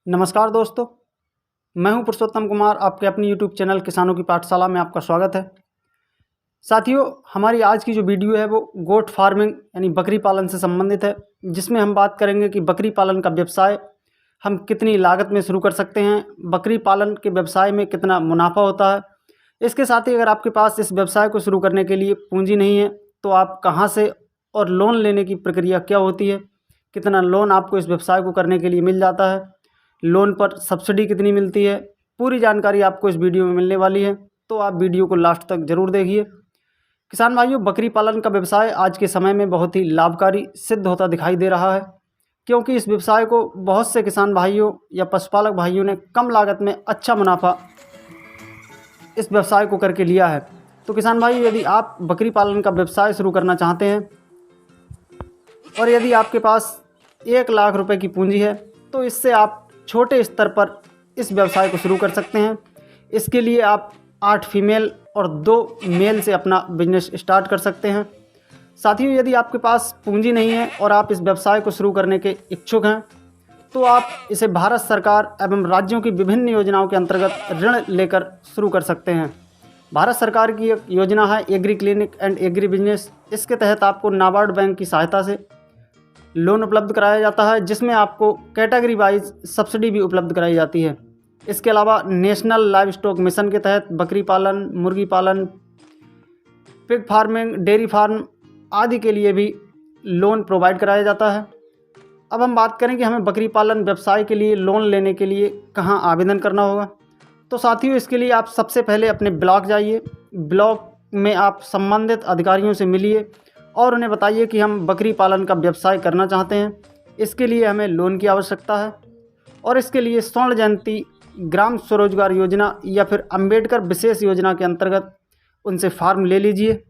नमस्कार दोस्तों, मैं हूं पुरुषोत्तम कुमार। आपके अपनी यूट्यूब चैनल किसानों की पाठशाला में आपका स्वागत है। साथियों, हमारी आज की जो वीडियो है वो गोट फार्मिंग यानी बकरी पालन से संबंधित है, जिसमें हम बात करेंगे कि बकरी पालन का व्यवसाय हम कितनी लागत में शुरू कर सकते हैं, बकरी पालन के व्यवसाय में कितना मुनाफा होता है। इसके साथ ही अगर आपके पास इस व्यवसाय को शुरू करने के लिए पूंजी नहीं है तो आप कहाँ से और लोन लेने की प्रक्रिया क्या होती है, कितना लोन आपको इस व्यवसाय को करने के लिए मिल जाता है, लोन पर सब्सिडी कितनी मिलती है, पूरी जानकारी आपको इस वीडियो में मिलने वाली है। तो आप वीडियो को लास्ट तक ज़रूर देखिए। किसान भाइयों, बकरी पालन का व्यवसाय आज के समय में बहुत ही लाभकारी सिद्ध होता दिखाई दे रहा है, क्योंकि इस व्यवसाय को बहुत से किसान भाइयों या पशुपालक भाइयों ने कम लागत में अच्छा मुनाफा इस व्यवसाय को करके लिया है। तो किसान भाई, यदि आप बकरी पालन का व्यवसाय शुरू करना चाहते हैं और यदि आपके पास 1 लाख रुपए की पूंजी है तो इससे आप छोटे स्तर पर इस व्यवसाय को शुरू कर सकते हैं। इसके लिए आप 8 फीमेल और 2 मेल से अपना बिजनेस स्टार्ट कर सकते हैं। साथियों, यदि आपके पास पूंजी नहीं है और आप इस व्यवसाय को शुरू करने के इच्छुक हैं तो आप इसे भारत सरकार एवं राज्यों की विभिन्न योजनाओं के अंतर्गत ऋण लेकर शुरू कर सकते हैं। भारत सरकार की एक योजना है agree clinic and agri business. इसके तहत आपको नाबार्ड बैंक की सहायता से लोन उपलब्ध कराया जाता है, जिसमें आपको कैटेगरी वाइज सब्सिडी भी उपलब्ध कराई जाती है। इसके अलावा नेशनल लाइव स्टॉक मिशन के तहत बकरी पालन, मुर्गी पालन, पिग फार्मिंग, डेयरी फार्म आदि के लिए भी लोन प्रोवाइड कराया जाता है। अब हम बात करें कि हमें बकरी पालन व्यवसाय के लिए लोन लेने के लिए कहाँ आवेदन करना होगा। तो साथियों, इसके लिए आप सबसे पहले अपने ब्लॉक जाइए। ब्लॉक में आप संबंधित अधिकारियों से मिलिए और उन्हें बताइए कि हम बकरी पालन का व्यवसाय करना चाहते हैं। इसके लिए हमें लोन की आवश्यकता है और इसके लिए स्वर्ण जयंती ग्राम स्वरोजगार योजना या फिर अंबेडकर विशेष योजना के अंतर्गत उनसे फार्म ले लीजिए।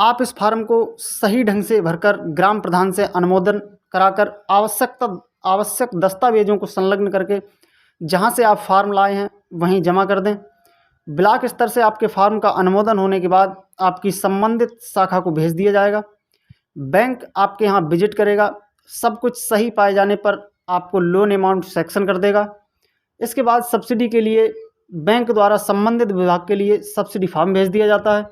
आप इस फार्म को सही ढंग से भरकर ग्राम प्रधान से अनुमोदन कराकर आवश्यक दस्तावेजों को संलग्न करके जहां से आप फार्म लाए हैं वहीं जमा कर दें। ब्लॉक स्तर से आपके फार्म का अनुमोदन होने के बाद आपकी संबंधित शाखा को भेज दिया जाएगा। बैंक आपके यहाँ विजिट करेगा। सब कुछ सही पाए जाने पर आपको लोन अमाउंट सैंक्शन कर देगा। इसके बाद सब्सिडी के लिए बैंक द्वारा संबंधित विभाग के लिए सब्सिडी फॉर्म भेज दिया जाता है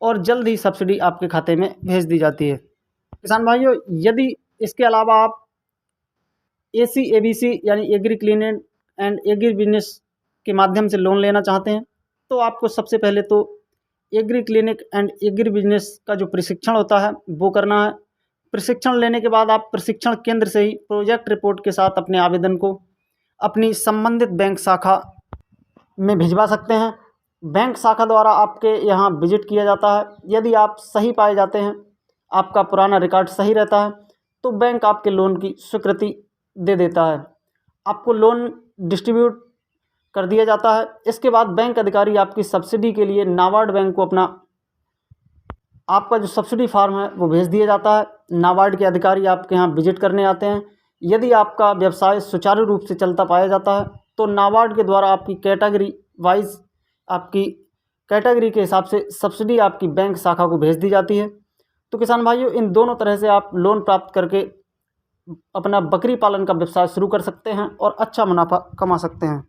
और जल्द ही सब्सिडी आपके खाते में भेज दी जाती है। किसान भाइयों, यदि इसके अलावा आप ACABC यानी agree clinic and agri business के माध्यम से लोन लेना चाहते हैं तो आपको सबसे पहले तो agree clinic and agri business का जो प्रशिक्षण होता है वो करना है। प्रशिक्षण लेने के बाद आप प्रशिक्षण केंद्र से ही प्रोजेक्ट रिपोर्ट के साथ अपने आवेदन को अपनी संबंधित बैंक शाखा में भिजवा सकते हैं। बैंक शाखा द्वारा आपके यहाँ विजिट किया जाता है। यदि आप सही पाए जाते हैं, आपका पुराना रिकॉर्ड सही रहता है, तो बैंक आपके लोन की स्वीकृति दे देता है। आपको लोन डिस्ट्रीब्यूट कर दिया जाता है। इसके बाद बैंक अधिकारी आपकी सब्सिडी के लिए नाबार्ड बैंक को आपका जो सब्सिडी फार्म है वो भेज दिया जाता है। नाबार्ड के अधिकारी आपके यहाँ विजिट करने आते हैं। यदि आपका व्यवसाय सुचारू रूप से चलता पाया जाता है तो नाबार्ड के द्वारा आपकी कैटेगरी वाइज आपकी कैटेगरी के हिसाब से सब्सिडी आपकी बैंक शाखा को भेज दी जाती है। तो किसान भाइयों, इन दोनों तरह से आप लोन प्राप्त करके अपना बकरी पालन का व्यवसाय शुरू कर सकते हैं और अच्छा मुनाफा कमा सकते हैं।